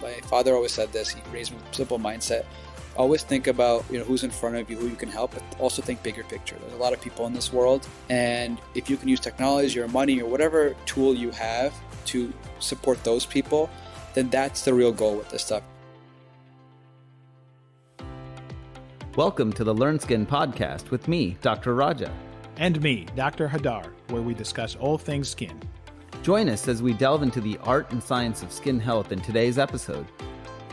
My father always said this. He raised me with a simple mindset. Always think about who's in front of you, who you can help, but also think bigger picture. There's a lot of people in this world, and if you can use technology or money or whatever tool you have to support those people, then that's the real goal with this stuff. Welcome to the Learn Skin podcast with me, Dr. Raja. And me, Dr. Hadar, where we discuss all things skin. Join us as we delve into the art and science of skin health in today's episode.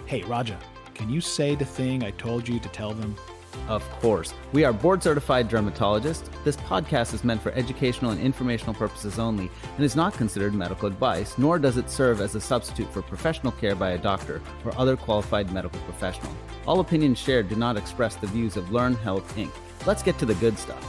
Hey, Raja, can you say the thing I told you to tell them? Of course. We are board-certified dermatologists. This podcast is meant for educational and informational purposes only and is not considered medical advice, nor does it serve as a substitute for professional care by a doctor or other qualified medical professional. All opinions shared do not express the views of Learn Health, Inc. Let's get to the good stuff.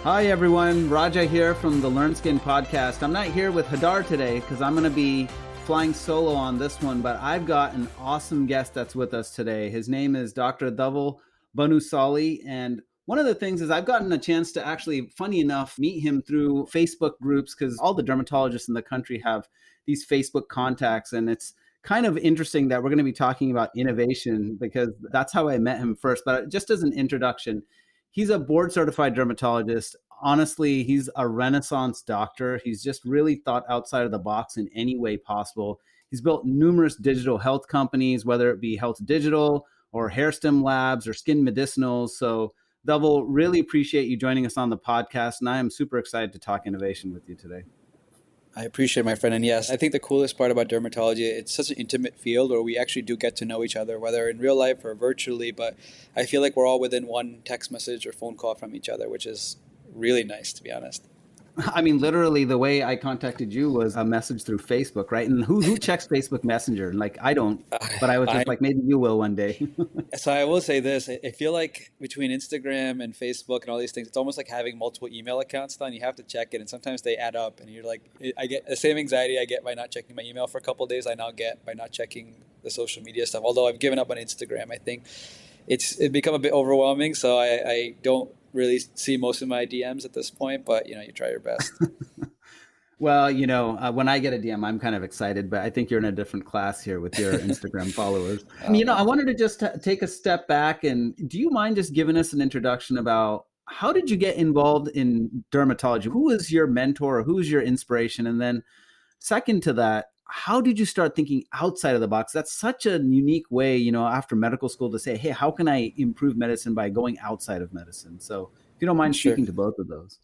Hi, everyone. Raja here from the Learn Skin podcast. I'm not here with Hadar today because I'm going to be flying solo on this one, but I've got an awesome guest that's with us today. His name is Dr. Dhaval Bhanusali, and one of the things is I've gotten a chance to actually, funny enough, meet him through Facebook groups because all the dermatologists in the country have these Facebook contacts, and it's kind of interesting that we're going to be talking about innovation because that's how I met him first. But just as an introduction, he's a board-certified dermatologist. Honestly, he's a Renaissance doctor. He's just really thought outside of the box in any way possible. He's built numerous digital health companies, whether it be Health Digital or Hair Stem Labs or Skin Medicinals. So, Dhaval, really appreciate you joining us on the podcast, and I am super excited to talk innovation with you today. I appreciate it, my friend. And yes, I think the coolest part about dermatology, it's such an intimate field where we actually do get to know each other, whether in real life or virtually. But I feel like we're all within one text message or phone call from each other, which is really nice, to be honest. I mean, literally, the way I contacted you was a message through Facebook, right? And who checks Facebook Messenger? Like, I don't, but I was just like, maybe you will one day. So I will say this. I feel like between Instagram and Facebook and all these things, it's almost like having multiple email accounts done. You have to check it, and sometimes they add up, and you're like, I get the same anxiety I get by not checking my email for a couple of days, I now get by not checking the social media stuff. Although I've given up on Instagram, I think it's become a bit overwhelming, so I don't really see most of my DMs at this point, but you try your best. Well, when I get a DM, I'm kind of excited, but I think you're in a different class here with your Instagram followers. I wanted to just take a step back, and do you mind just giving us an introduction about how did you get involved in dermatology? Who was your mentor or who was your inspiration? And then second to that, how did you start thinking outside of the box? That's such a unique way, after medical school to say, hey, how can I improve medicine by going outside of medicine? So if you don't mind speaking to both of those.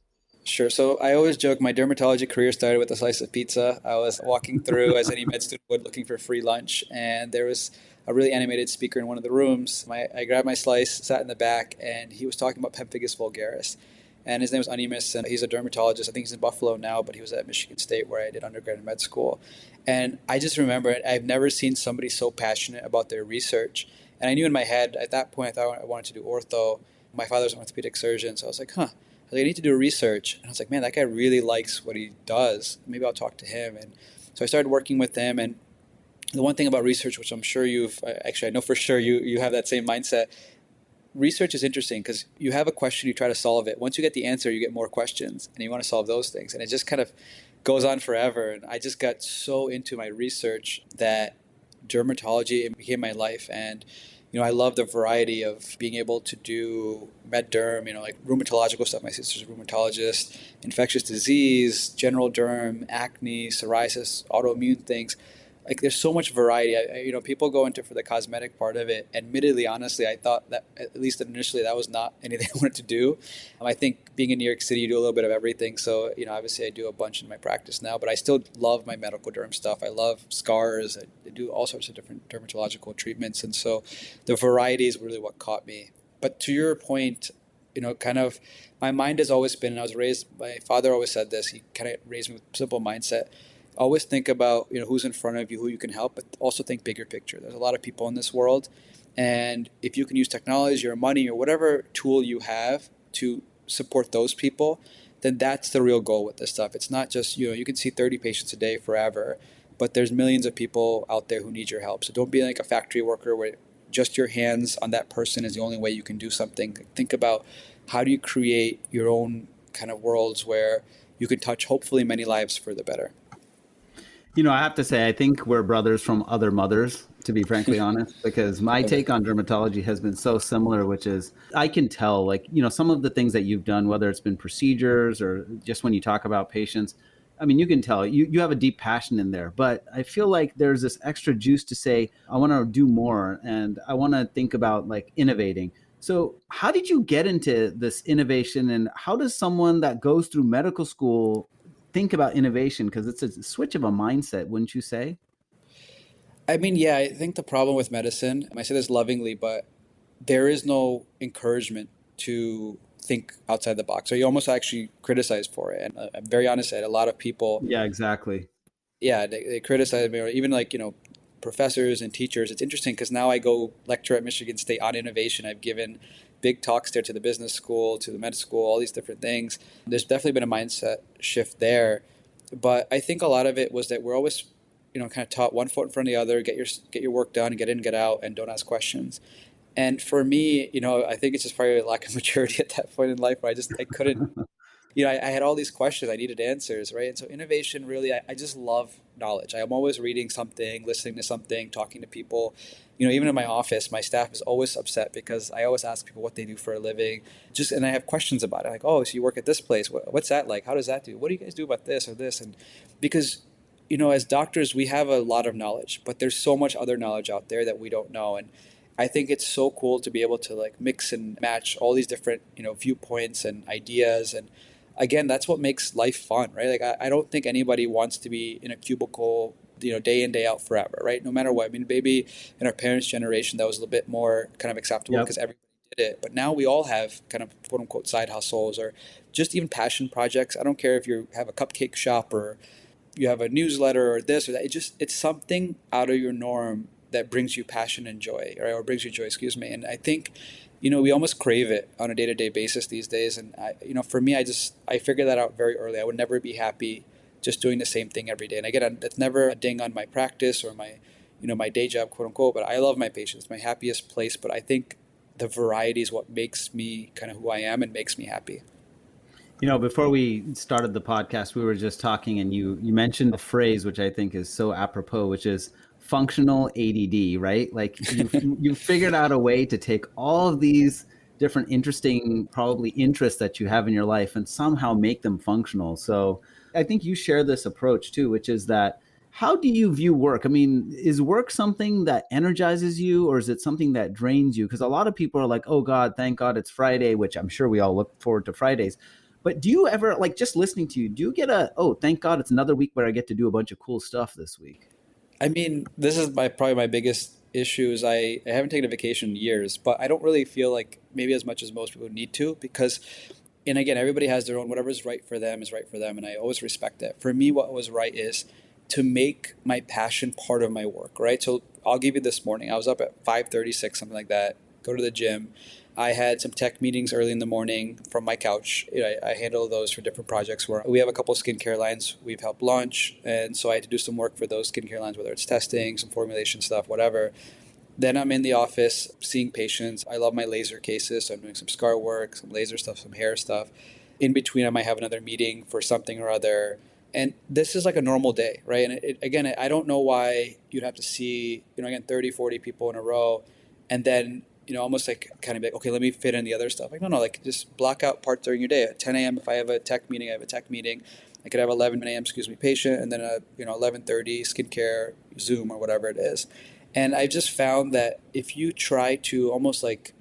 Sure. So I always joke my dermatology career started with a slice of pizza. I was walking through as any med student would looking for free lunch, and there was a really animated speaker in one of the rooms. I grabbed my slice, sat in the back, and he was talking about pemphigus vulgaris. And his name was Animus, and he's a dermatologist. I think he's in Buffalo now, but he was at Michigan State where I did undergrad and med school. And I just remember I've never seen somebody so passionate about their research. And I knew in my head, at that point, I thought I wanted to do ortho. My father's an orthopedic surgeon, so I was like, I need to do research. And I was like, man, that guy really likes what he does. Maybe I'll talk to him. And so I started working with him. And the one thing about research, which I'm sure I know for sure you have that same mindset. Research is interesting because you have a question, you try to solve it. Once you get the answer, you get more questions, and you want to solve those things. And it just kind of goes on forever. And I just got so into my research that dermatology became my life. And I love the variety of being able to do med derm, like rheumatological stuff. My sister's a rheumatologist, infectious disease, general derm, acne, psoriasis, autoimmune things. Like there's so much variety. People go into for the cosmetic part of it. Admittedly, honestly, I thought that at least initially that was not anything I wanted to do. I think being in New York City, you do a little bit of everything. So, obviously I do a bunch in my practice now, but I still love my medical derm stuff. I love scars. I do all sorts of different dermatological treatments. And so the variety is really what caught me. But to your point, kind of my mind has always been, and my father always said this, he kind of raised me with a simple mindset. Always think about who's in front of you, who you can help, but also think bigger picture. There's a lot of people in this world, and if you can use technology or money or whatever tool you have to support those people, then that's the real goal with this stuff. It's not just you can see 30 patients a day forever, but there's millions of people out there who need your help. So don't be like a factory worker where just your hands on that person is the only way you can do something. Think about how do you create your own kind of worlds where you can touch hopefully many lives for the better. I have to say, I think we're brothers from other mothers, to be frankly honest, because my Love take it. on dermatology has been so similar, which is I can tell, like, some of the things that you've done, whether it's been procedures or just when you talk about patients, I mean, you can tell you have a deep passion in there, but I feel like there's this extra juice to say, I want to do more and I want to think about like innovating. So, how did you get into this innovation, and how does someone that goes through medical school think about innovation? Because it's a switch of a mindset, wouldn't you say? I mean, yeah, I think the problem with medicine, I say this lovingly, but there is no encouragement to think outside the box, or you almost actually criticize for it. And I'm very honest that a lot of people, Yeah, exactly. yeah, they criticize me, or even like, professors and teachers. It's interesting because now I go lecture at Michigan State on innovation. I've given big talks there to the business school, to the med school, all these different things. There's definitely been a mindset shift there. But I think a lot of it was that we're always, kind of taught one foot in front of the other, get your work done, get in, get out, and don't ask questions. And for me, I think it's just probably a lack of maturity at that point in life where I couldn't, I had all these questions. I needed answers, right? And so innovation really, I just love knowledge. I'm always reading something, listening to something, talking to people. Even in my office, my staff is always upset because I always ask people what they do for a living. And I have questions about it. Like, oh, so you work at this place. What's that like? How does that do? What do you guys do about this or this? And because, as doctors, we have a lot of knowledge, but there's so much other knowledge out there that we don't know. And I think it's so cool to be able to like mix and match all these different, viewpoints and ideas. And again, that's what makes life fun, right? Like I don't think anybody wants to be in a cubicle, day in, day out forever, right? No matter what. I mean, maybe in our parents' generation, that was a little bit more kind of acceptable Yep. because everybody did it. But now we all have kind of quote unquote side hustles or just even passion projects. I don't care if you have a cupcake shop or you have a newsletter or this or that. It's something out of your norm that brings you passion and joy, or brings you joy, excuse me. And I think, we almost crave it on a day to day basis these days. And for me, I figured that out very early. I would never be happy just doing the same thing every day. And again, that's never a ding on my practice or my, my day job, quote unquote. But I love my patients, my happiest place. But I think the variety is what makes me kind of who I am and makes me happy. Before we started the podcast, we were just talking, and you mentioned a phrase which I think is so apropos, which is functional ADD, right? Like you figured out a way to take all of these different interesting, probably interests that you have in your life and somehow make them functional. So I think you share this approach too, which is that how do you view work? I mean, is work something that energizes you, or is it something that drains you? Because a lot of people are like, oh God, thank God it's Friday, which I'm sure we all look forward to Fridays. But do you ever, like, just listening to you, do you get oh, thank God it's another week where I get to do a bunch of cool stuff this week? I mean, this is probably my biggest issue is I haven't taken a vacation in years, but I don't really feel like maybe as much as most people need to because, and again, everybody has their own, whatever's right for them is right for them. And I always respect that. For me, what was right is to make my passion part of my work, right? So I'll give you this morning. I was up at 5:36, something like that, go to the gym. I had some tech meetings early in the morning from my couch. I handle those for different projects where we have a couple of skincare lines we've helped launch. And so I had to do some work for those skincare lines, whether it's testing, some formulation stuff, whatever. Then I'm in the office seeing patients. I love my laser cases. So I'm doing some scar work, some laser stuff, some hair stuff. In between, I might have another meeting for something or other. And this is like a normal day, right? And again, I don't know why you'd have to see, again, 30, 40 people in a row. And then, almost like kind of like, okay, let me fit in the other stuff. Like, no, like just block out parts during your day. At 10 a.m., if I have a tech meeting, I have a tech meeting. I could have 11 a.m., patient, and then a, 11:30 skincare Zoom or whatever it is. And I just found that if you try to almost like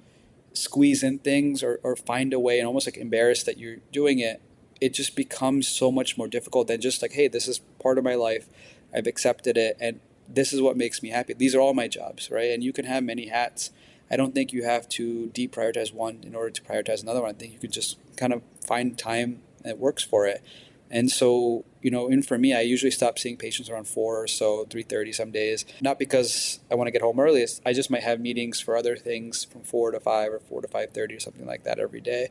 squeeze in things or find a way and almost like embarrass that you're doing it, it just becomes so much more difficult than just like, hey, this is part of my life. I've accepted it. And this is what makes me happy. These are all my jobs, right? And you can have many hats. I don't think you have to deprioritize one in order to prioritize another one. I think you can just kind of find time that works for it. And so, and for me, I usually stop seeing patients around 4 or so, 3:30 some days. Not because I want to get home early. I just might have meetings for other things from 4 to 5 or 4 to 5:30 or something like that every day.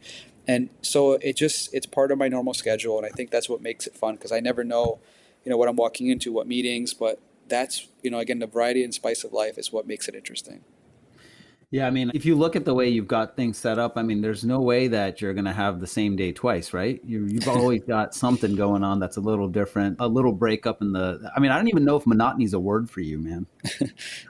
And so it's part of my normal schedule. And I think that's what makes it fun because I never know, what I'm walking into, what meetings. But that's, again, the variety and spice of life is what makes it interesting. Yeah, I mean, if you look at the way you've got things set up, I mean, there's no way that you're going to have the same day twice, right? You've always got something going on that's a little different, a little breakup in the. I mean, I don't even know if monotony is a word for you, man.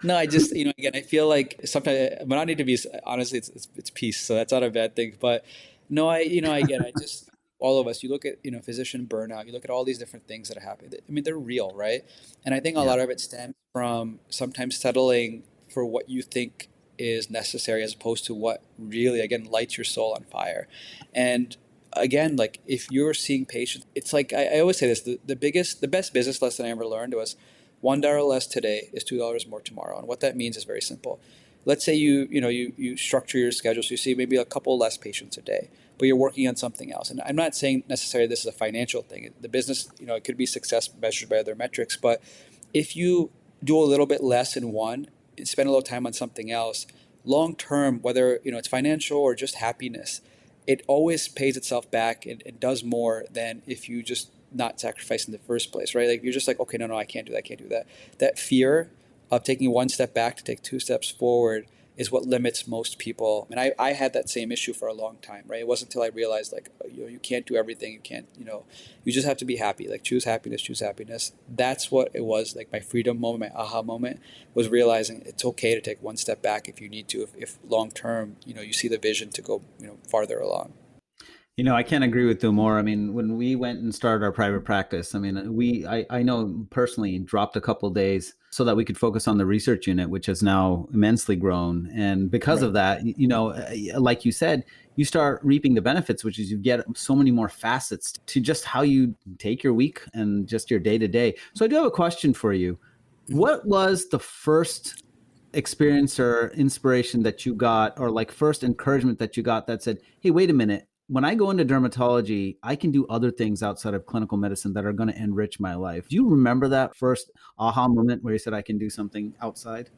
No, I just, again, I feel like sometimes, but I need to be, honestly, it's peace. So that's not a bad thing. But no, again, I just, all of us, you look at, physician burnout, you look at all these different things that are happening. I mean, they're real, right? And I think a Yeah. lot of it stems from sometimes settling for what you think is necessary as opposed to what really, again, lights your soul on fire. And again, like if you're seeing patients, it's like, I always say this, the best business lesson I ever learned was $1 less today is $2 more tomorrow. And what that means is very simple. Let's say you structure your schedule so you see maybe a couple less patients a day, but you're working on something else. And I'm not saying necessarily this is a financial thing. The business, it could be success measured by other metrics, but if you do a little bit less in one and spend a little time on something else, long term, whether it's financial or just happiness, it always pays itself back and does more than if you just not sacrifice in the first place, right? Like you're just like, okay, no, I can't do that, I can't do that. That fear of taking one step back to take two steps forward is what limits most people. And I had that same issue for a long time, right? It wasn't until I realized like, you can't do everything. You can't, you just have to be happy. Like choose happiness, choose happiness. That's what it was. Like my freedom moment, my aha moment was realizing it's okay to take one step back if you need to, if long term, you see the vision to go, farther along. I can't agree with you more. I mean, when we went and started our private practice, I mean, I know personally dropped a couple days so that we could focus on the research unit, which has now immensely grown. And because Right. of that, like you said, you start reaping the benefits, which is you get so many more facets to just how you take your week and just your day to day. So I do have a question for you. Mhm. What was the first experience or inspiration that you got, or like first encouragement that you got that said, hey, wait a minute, when I go into dermatology, I can do other things outside of clinical medicine that are going to enrich my life? Do you remember that first aha moment where you said, I can do something outside?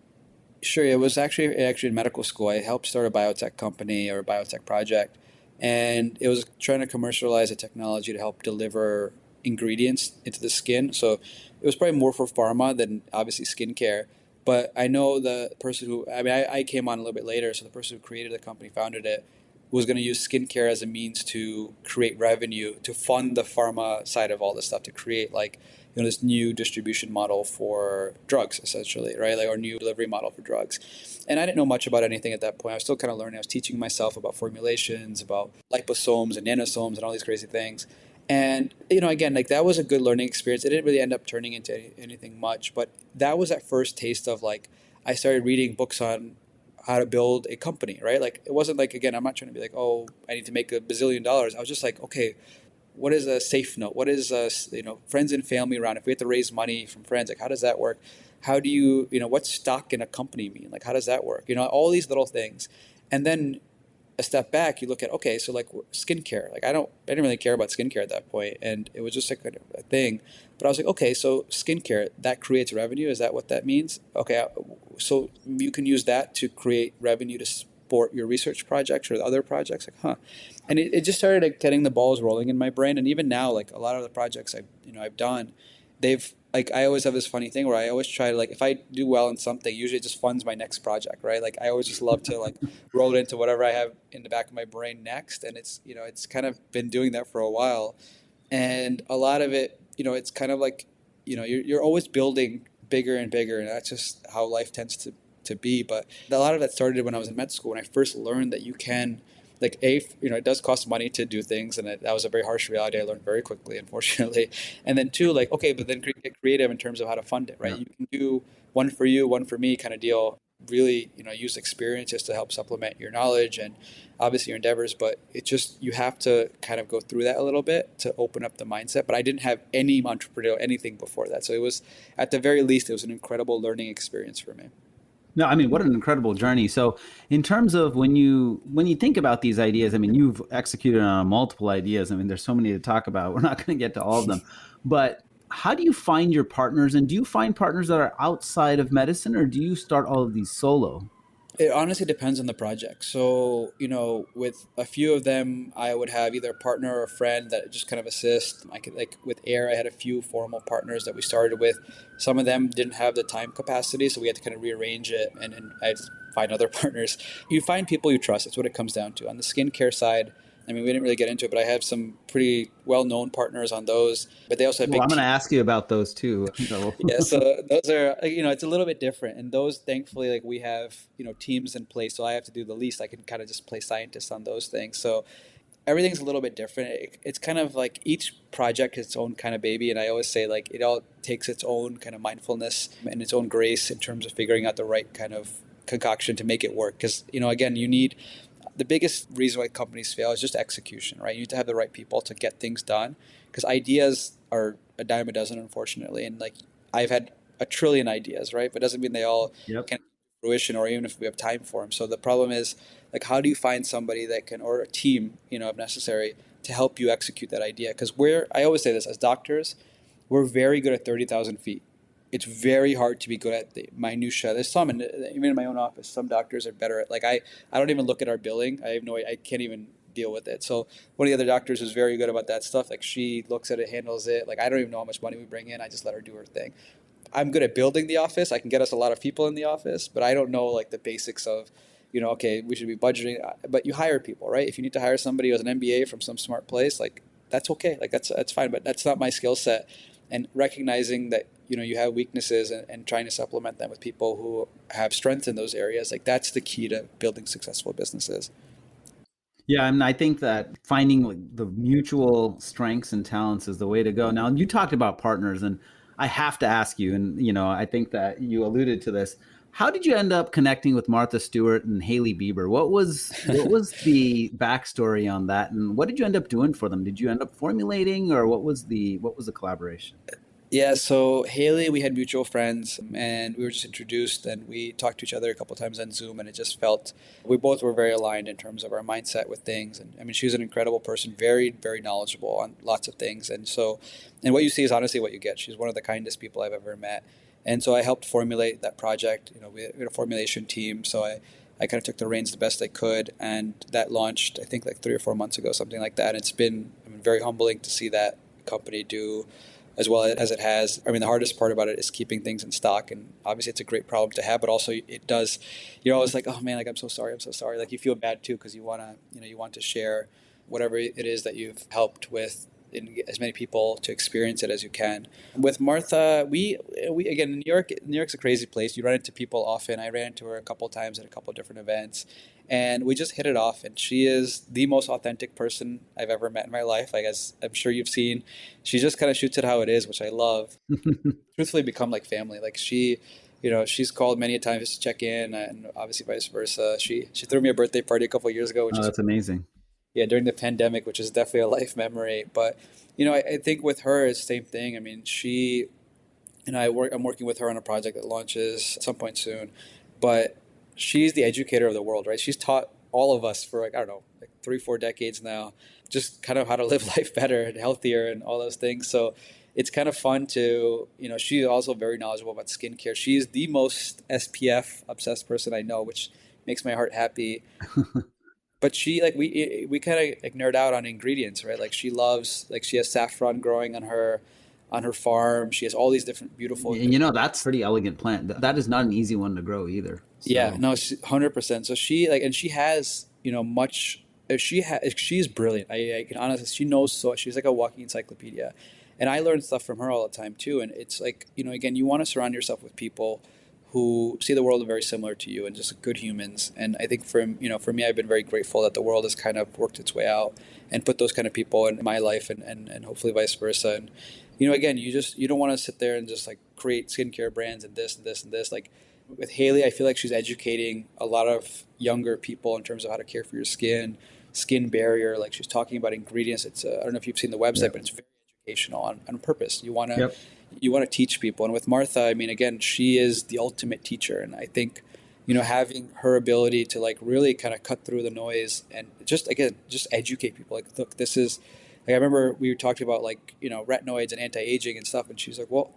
Sure. It was actually in medical school. I helped start a biotech company or a biotech project, and it was trying to commercialize a technology to help deliver ingredients into the skin. So it was probably more for pharma than obviously skincare. But I know the person who, I mean, I came on a little bit later. So the person who created the company, founded it, was going to use skincare as a means to create revenue, to fund the pharma side of all this stuff, to create like this new distribution model for drugs, essentially, right? Like, or new delivery model for drugs. And I didn't know much about anything at that point. I was still kind of learning. I was teaching myself about formulations, about liposomes and nanosomes and all these crazy things. And again, like that was a good learning experience. It didn't really end up turning into anything much, but that was that first taste of like I started reading books on how to build a company, right? Like it wasn't like, again, I'm not trying to be like, oh, I need to make $1 billion. I was just like, okay, what is a safe note? What is friends and family around? If we have to raise money from friends, like how does that work? How do what's stock in a company mean? Like how does that work? All these little things, and then a step back, you look at, okay, so like skincare. Like I didn't really care about skincare at that point, and it was just like a thing. But I was like, okay, so skincare that creates revenue. Is that what that means? Okay, so you can use that to create revenue to support your research projects or other projects. Like, huh? And it just started like getting the balls rolling in my brain. And even now, like a lot of the projects I've done, they've like I always have this funny thing where I always try to like if I do well in something, usually it just funds my next project, right? Like I always just love to like roll it into whatever I have in the back of my brain next, and it's kind of been doing that for a while, and a lot of it, it's kind of like you're always building bigger and bigger, and that's just how life tends to be. But a lot of that started when I was in med school when I first learned that you can like it does cost money to do things, and that was a very harsh reality I learned very quickly, unfortunately. And then two, like okay, but then get creative in terms of how to fund it, right? Yeah. You can do one for you, one for me kind of deal. Really, use experiences to help supplement your knowledge and obviously your endeavors, but it just you have to kind of go through that a little bit to open up the mindset. But I didn't have any entrepreneurial anything before that, so it was at the very least it was an incredible learning experience for me. No, I mean, what an incredible journey. So, in terms of when you think about these ideas, I mean, you've executed on multiple ideas. I mean, there's so many to talk about. We're not going to get to all of them. But how do you find your partners? And do you find partners that are outside of medicine, or do you start all of these solo? It honestly depends on the project. So, with a few of them, I would have either a partner or a friend that just kind of assist. I could, like with Air, I had a few formal partners that we started with. Some of them didn't have the time capacity, so we had to kind of rearrange it. And I find other partners. You find people you trust. That's what it comes down to. On the skincare side, I mean, we didn't really get into it, but I have some pretty well-known partners on those, but they also have Well, big I'm going to teams. ask you about those too. Yeah, so those are, it's a little bit different. And those, thankfully, like we have, teams in place. So I have to do the least. I can kind of just play scientist on those things. So everything's a little bit different. It's kind of like each project has its own kind of baby. And I always say, like, it all takes its own kind of mindfulness and its own grace in terms of figuring out the right kind of concoction to make it work. Because, again, you need the biggest reason why companies fail is just execution, right? You need to have the right people to get things done because ideas are a dime a dozen, unfortunately. And like I've had a trillion ideas, right? But it doesn't mean they all Yep. can come to fruition or even if we have time for them. So the problem is like, how do you find somebody that can, or a team, if necessary, to help you execute that idea? Because I always say this as doctors, we're very good at 30,000 feet. It's very hard to be good at the minutia. There's some, even in my own office, some doctors are better at, like, I don't even look at our billing. I can't even deal with it. So one of the other doctors who's very good about that stuff, like she looks at it, handles it. Like I don't even know how much money we bring in. I just let her do her thing. I'm good at building the office. I can get us a lot of people in the office, but I don't know like the basics of, okay, we should be budgeting. But you hire people, right? If you need to hire somebody who has an MBA from some smart place, like that's okay. Like that's fine, but that's not my skill set. And recognizing that, you have weaknesses and trying to supplement them with people who have strengths in those areas, like that's the key to building successful businesses. Yeah, I mean, I think that finding like the mutual strengths and talents is the way to go. Now, you talked about partners, and I have to ask you, and I think that you alluded to this. How did you end up connecting with Martha Stewart and Hailey Bieber? What was the backstory on that, and what did you end up doing for them? Did you end up formulating, or what was the collaboration? Yeah, so Haley, we had mutual friends and we were just introduced and we talked to each other a couple of times on Zoom and it just felt we both were very aligned in terms of our mindset with things. And I mean, she was an incredible person, very, very knowledgeable on lots of things. And what you see is honestly what you get. She's one of the kindest people I've ever met. And so I helped formulate that project. We had a formulation team. So I kind of took the reins the best I could. And that launched, I think, like 3 or 4 months ago, something like that. And it's been, very humbling to see that company do as well as it has. I mean, the hardest part about it is keeping things in stock. And obviously it's a great problem to have, but also it does, you're always like, oh man, like, I'm so sorry. I'm so sorry. Like you feel bad too, because you want to, you want to share whatever it is that you've helped with in as many people to experience it as you can. With Martha, we again, New York's a crazy place. You run into people often. I ran into her a couple times at a couple different events and we just hit it off. And she is the most authentic person I've ever met in my life. Like, as I'm sure you've seen, she just kind of shoots it how it is, which I love. Truthfully become like family. Like she's called many a times to check in and obviously vice versa. She threw me a birthday party a couple of years ago, which Oh, is, that's amazing. yeah, during the pandemic, which is definitely a life memory. But I think with her, it's the same thing. I mean, I'm working with her on a project that launches at some point soon, but she's the educator of the world, right? She's taught all of us for like, I don't know, like 3, 4 decades now, just kind of how to live life better and healthier and all those things. So it's kind of fun to, she's also very knowledgeable about skincare. She's the most SPF obsessed person I know, which makes my heart happy. But she like we kind of like nerd out on ingredients, right? Like she loves, like she has saffron growing on her farm. She has all these different beautiful. And that's a pretty elegant plant. That is not an easy one to grow either. Yeah, So no, 100%. So she like, and she has much. She's brilliant. I can honestly, she knows so. She's like a walking encyclopedia, and I learn stuff from her all the time too. And it's like, again, you want to surround yourself with people who see the world very similar to you and just good humans. And I think for me, I've been very grateful that the world has kind of worked its way out and put those kind of people in my life and hopefully vice versa. And, again, you don't want to sit there and just like create skincare brands and this and this and this. Like with Haley, I feel like she's educating a lot of younger people in terms of how to care for your skin barrier. Like she's talking about ingredients. It's I don't know if you've seen the website, Yep. but it's very educational on purpose. Yep. You want to teach people. And with Martha, I mean, again, she is the ultimate teacher. And I think, having her ability to like really kind of cut through the noise and just educate people. Like, look, this is, like, I remember we were talking about like, retinoids and anti-aging and stuff. And she's like, well,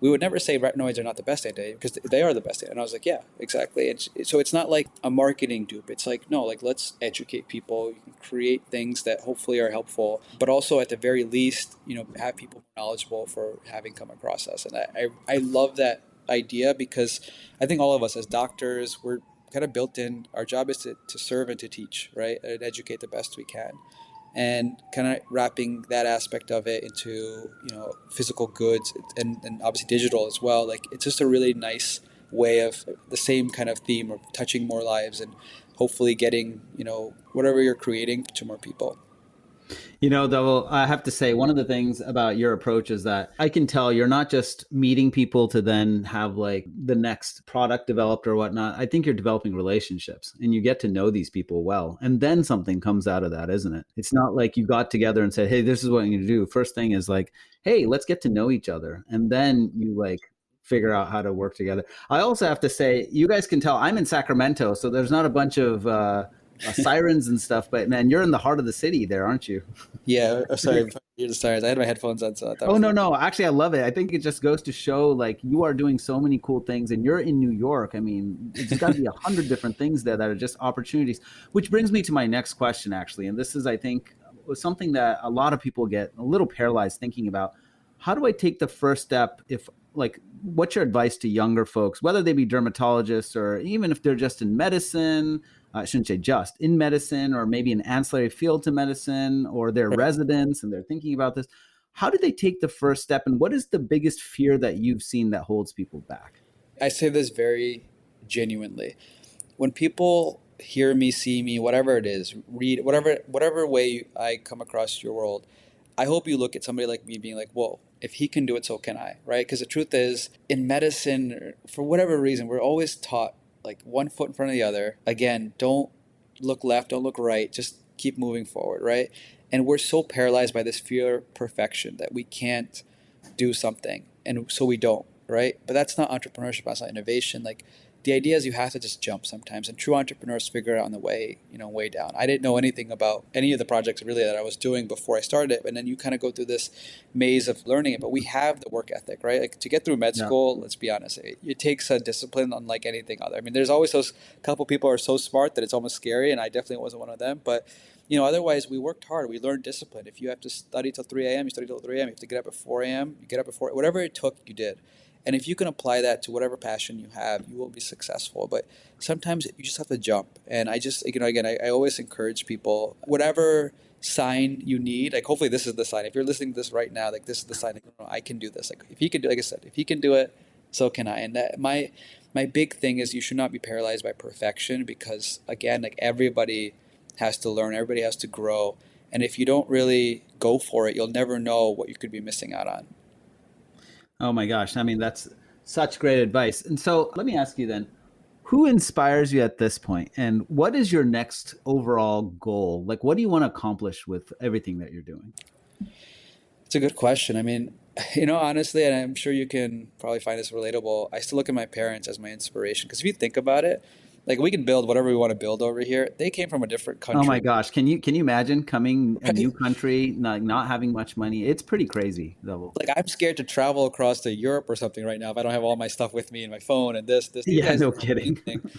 we would never say retinoids are not the best anti-aging because they are the best. And I was like, yeah, exactly. And so it's not like a marketing dupe. It's like, no, like let's educate people. You can create things that hopefully are helpful, but also at the very least, have people knowledgeable for having come across us. And I love that idea because I think all of us as doctors, we're kind of built in. Our job is to serve and to teach, right? And educate the best we can. And kind of wrapping that aspect of it into, physical goods and obviously digital as well. Like, it's just a really nice way of the same kind of theme of touching more lives and hopefully getting, whatever you're creating to more people. Though I have to say, one of the things about your approach is that I can tell you're not just meeting people to then have like the next product developed or whatnot. I think you're developing relationships and you get to know these people well. And then something comes out of that, isn't it? It's not like you got together and said, hey, this is what I'm going to do. First thing is like, hey, let's get to know each other. And then you like figure out how to work together. I also have to say, you guys can tell I'm in Sacramento, so there's not a bunch of sirens and stuff, but man, you're in the heart of the city there, aren't you? Yeah, sorry, you're the stars. I had my headphones on, so that Oh, was no. Actually, I love it. I think it just goes to show like you are doing so many cool things and you're in New York. I mean, it's got to be 100 different things there that are just opportunities, which brings me to my next question, actually. And this is, I think, something that a lot of people get a little paralyzed thinking about. How do I take the first step if like, what's your advice to younger folks, whether they be dermatologists or even if they're just in medicine? I shouldn't say just in medicine, or maybe an ancillary field to medicine, or they're right. residents and they're thinking about this. How do they take the first step? And what is the biggest fear that you've seen that holds people back? I say this very genuinely. When people hear me, see me, whatever it is, read whatever way I come across your world, I hope you look at somebody like me being like, whoa, if he can do it, so can I, right? Because the truth is, in medicine, for whatever reason, we're always taught like one foot in front of the other. Again, don't look left, don't look right, just keep moving forward, right? And we're so paralyzed by this fear of perfection that we can't do something, and so we don't, right? But that's not entrepreneurship, that's not innovation. Like, the idea is you have to just jump sometimes, and true entrepreneurs figure it out on the way, way down. I didn't know anything about any of the projects really that I was doing before I started it, and then you kind of go through this maze of learning it. But we have the work ethic, right? Like, to get through med Yeah. school, let's be honest, it takes a discipline unlike anything other. I mean, there's always those couple people who are so smart that it's almost scary, and I definitely wasn't one of them. But otherwise, we worked hard. We learned discipline. If you have to study till 3 a.m., you study till 3 a.m. You have to get up at 4 a.m., you get up at 4, whatever it took, you did. And if you can apply that to whatever passion you have, you will be successful. But sometimes you just have to jump. And I just, again, I always encourage people, whatever sign you need, like, hopefully this is the sign. If you're listening to this right now, like, this is the sign, like, I can do this. Like, if he can do, like I said, if he can do it, so can I. And that my big thing is you should not be paralyzed by perfection, because again, like, everybody has to learn, everybody has to grow. And if you don't really go for it, you'll never know what you could be missing out on. Oh my gosh. I mean, that's such great advice. And so let me ask you then, who inspires you at this point? And what is your next overall goal? Like, what do you want to accomplish with everything that you're doing? It's a good question. I mean, honestly, and I'm sure you can probably find this relatable, I still look at my parents as my inspiration. Because if you think about it, like, we can build whatever we want to build over here. They came from a different Oh my country, gosh. Can you imagine coming a new right? country, not having much money? It's pretty crazy, Dhaval. Like, I'm scared to travel across to Europe or something right now if I don't have all my stuff with me and my phone and this. These Yeah, guys no don't have kidding. anything.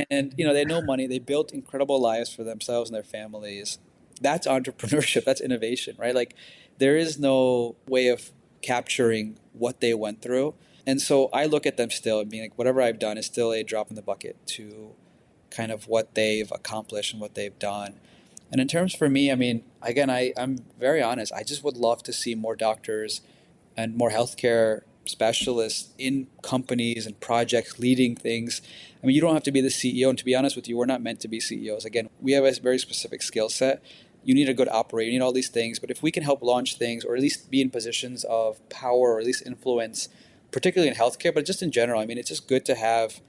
And, they had no money. They built incredible lives for themselves and their families. That's entrepreneurship. That's innovation, right? Like, there is no way of capturing what they went through. And so I look at them still and being like, whatever I've done is still a drop in the bucket to kind of what they've accomplished and what they've done. And in terms for me, I mean, again, I'm very honest. I just would love to see more doctors and more healthcare specialists in companies and projects leading things. I mean, you don't have to be the CEO. And to be honest with you, we're not meant to be CEOs. Again, we have a very specific skill set. You need a good operator, you need all these things. But if we can help launch things or at least be in positions of power or at least influence, particularly in healthcare, but just in general, I mean, it's just good to have,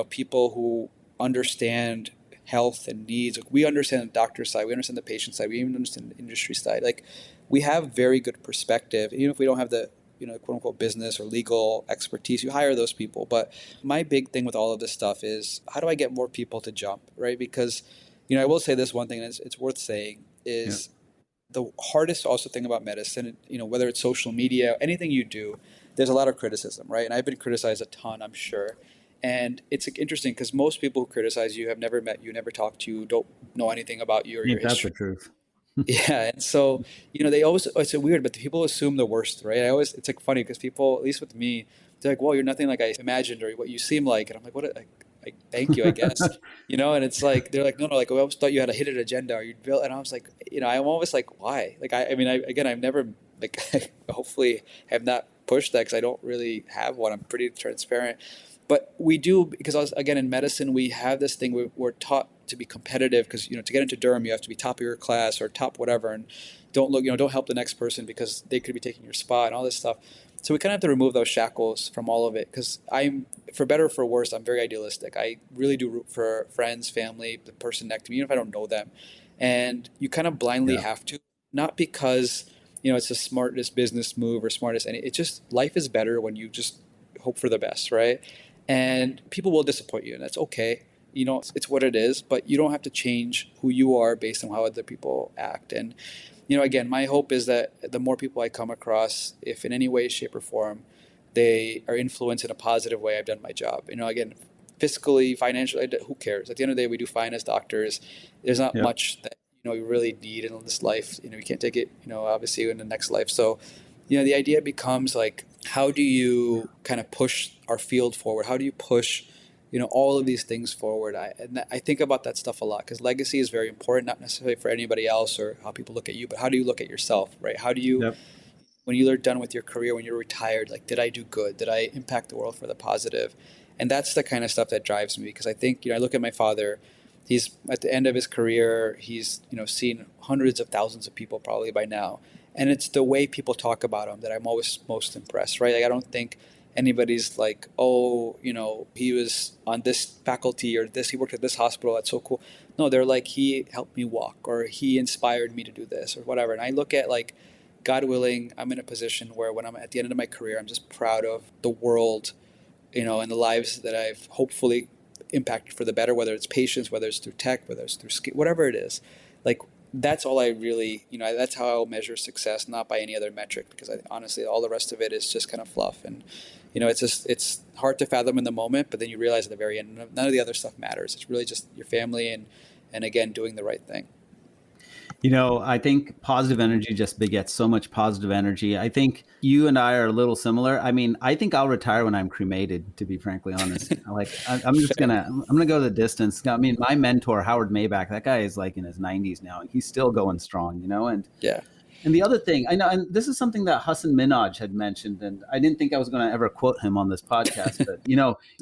people who understand health and needs. Like, we understand the doctor side, we understand the patient side, we even understand the industry side. Like, we have very good perspective, even if we don't have the quote unquote business or legal expertise. You hire those people. But my big thing with all of this stuff is, how do I get more people to jump, right? Because I will say this one thing, and it's worth saying, Yeah. is the hardest also thing about medicine, whether it's social media, anything you do, there's a lot of criticism, right? And I've been criticized a ton, I'm sure. And it's interesting because most people who criticize you have never met you, never talked to you, don't know anything about you or your Ain't that the history. truth? Yeah, and so they always, it's a weird, but the people assume the worst, right? It's like funny because people, at least with me, they're like, "Well, you're nothing like I imagined or what you seem like," and I'm like, "What?" Like, like, thank you, I guess, and it's like, they're like, no, like, we always thought you had a hidden agenda or you'd build. And I was like, I'm always like, why? Like, I mean, I've never, like, hopefully have not pushed that because I don't really have one. I'm pretty transparent. But we do, because again, in medicine, we have this thing we're taught to be competitive because, to get into derm, you have to be top of your class or top whatever. And don't help the next person because they could be taking your spot and all this stuff. So we kind of have to remove those shackles from all of it because for better or for worse, I'm very idealistic. I really do root for friends, family, the person next to me, even if I don't know them. And you kind of blindly have to, not because, it's the smartest business move or smartest, it's just, life is better when you just hope for the best, right? And people will disappoint you, and that's okay. It's what it is, but you don't have to change who you are based on how other people act. And, again, my hope is that the more people I come across, if in any way, shape, or form, they are influenced in a positive way, I've done my job. Again, fiscally, financially, who cares? At the end of the day, we do fine as doctors. There's not much that, you really need in this life. You can't take it, obviously in the next life. So, the idea becomes like, how do you kind of push our field forward? How do you push, all of these things forward? I think about that stuff a lot because legacy is very important, not necessarily for anybody else or how people look at you, but how do you look at yourself, right? How do you, when you're done with your career, when you're retired, like, did I do good? Did I impact the world for the positive? And that's the kind of stuff that drives me because I think, I look at my father, he's at the end of his career, he's, seen hundreds of thousands of people probably by now. And it's the way people talk about him that I'm always most impressed, right? Like, I don't think anybody's like, oh, he was on this faculty or he worked at this hospital. That's so cool. No, they're like, he helped me walk or he inspired me to do this or whatever. And I look at, like, God willing, I'm in a position where when I'm at the end of my career, I'm just proud of the world, and the lives that I've hopefully impacted for the better, whether it's patients, whether it's through tech, whether it's through skill, whatever it is. Like, that's all I really, that's how I'll measure success, not by any other metric, because honestly, all the rest of it is just kind of fluff. And, it's hard to fathom in the moment, but then you realize at the very end, none of the other stuff matters. It's really just your family and again, doing the right thing. I think positive energy just begets so much positive energy. I think you and I are a little similar. I mean, I think I'll retire when I'm cremated, to be frankly honest. Like, I'm gonna go the distance. I mean, my mentor, Howard Maybach, that guy is like in his 90s now, and he's still going strong, and yeah. And the other thing, I know, and this is something that Hassan Minhaj had mentioned, and I didn't think I was going to ever quote him on this podcast, but,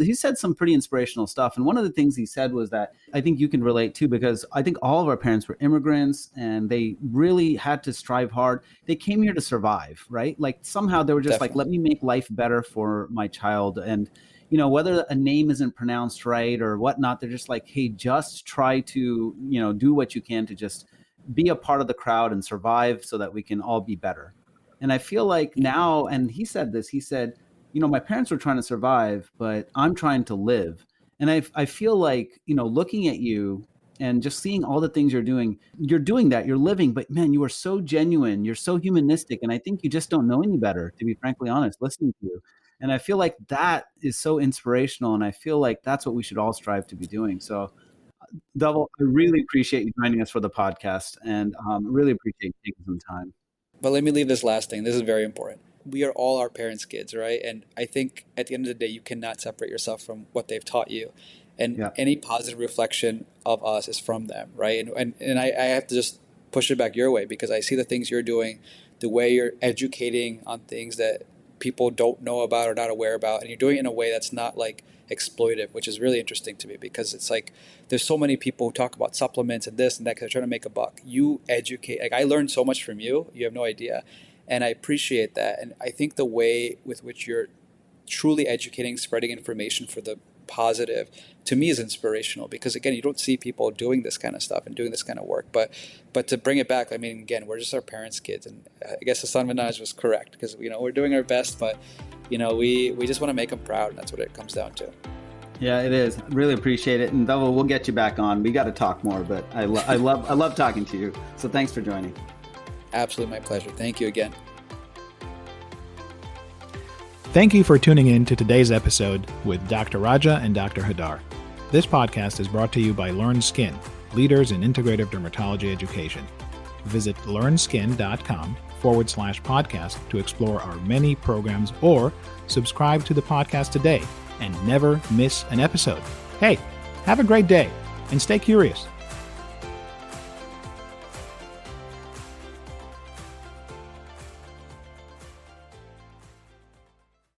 he said some pretty inspirational stuff. And one of the things he said was that I think you can relate to, because I think all of our parents were immigrants and they really had to strive hard. They came here to survive, right? Like, somehow they were just like, let me make life better for my child. And, whether a name isn't pronounced right or whatnot, they're just like, hey, just try to, do what you can to just be a part of the crowd and survive so that we can all be better. And I feel like now, and he said this, he said, my parents were trying to survive, but I'm trying to live. And I feel like, looking at you and just seeing all the things you're doing that, you're living, but man, you are so genuine. You're so humanistic. And I think you just don't know any better, to be frankly honest, listening to you. And I feel like that is so inspirational. And I feel like that's what we should all strive to be doing. So, Dhaval, I really appreciate you joining us for the podcast, and really appreciate you taking some time. But let me leave this last thing. This is very important. We are all our parents' kids, right? And I think at the end of the day, you cannot separate yourself from what they've taught you. And any positive reflection of us is from them, right? And I have to just push it back your way, because I see the things you're doing, the way you're educating on things that people don't know about or not aware about, and you're doing it in a way that's not like exploitive, which is really interesting to me, because it's like there's so many people who talk about supplements and this and that because they're trying to make a buck. You educate. Like, I learned so much from you. You have no idea. And I appreciate that. And I think the way with which you're truly educating, spreading information for the positive, to me is inspirational, because again, you don't see people doing this kind of stuff and doing this kind of work. But to bring it back, I mean, again, we're just our parents' kids. And I guess Hassan Minhaj was correct, because, we're doing our best, but, we just want to make them proud. And that's what it comes down to. Yeah, it is. Really appreciate it. And Dhaval, we'll get you back on. We got to talk more, but I love talking to you. So thanks for joining. Absolutely my pleasure. Thank you again. Thank you for tuning in to today's episode with Dr. Raja and Dr. Hadar. This podcast is brought to you by Learn Skin, leaders in integrative dermatology education. Visit learnskin.com/podcast to explore our many programs, or subscribe to the podcast today and never miss an episode. Hey, have a great day and stay curious.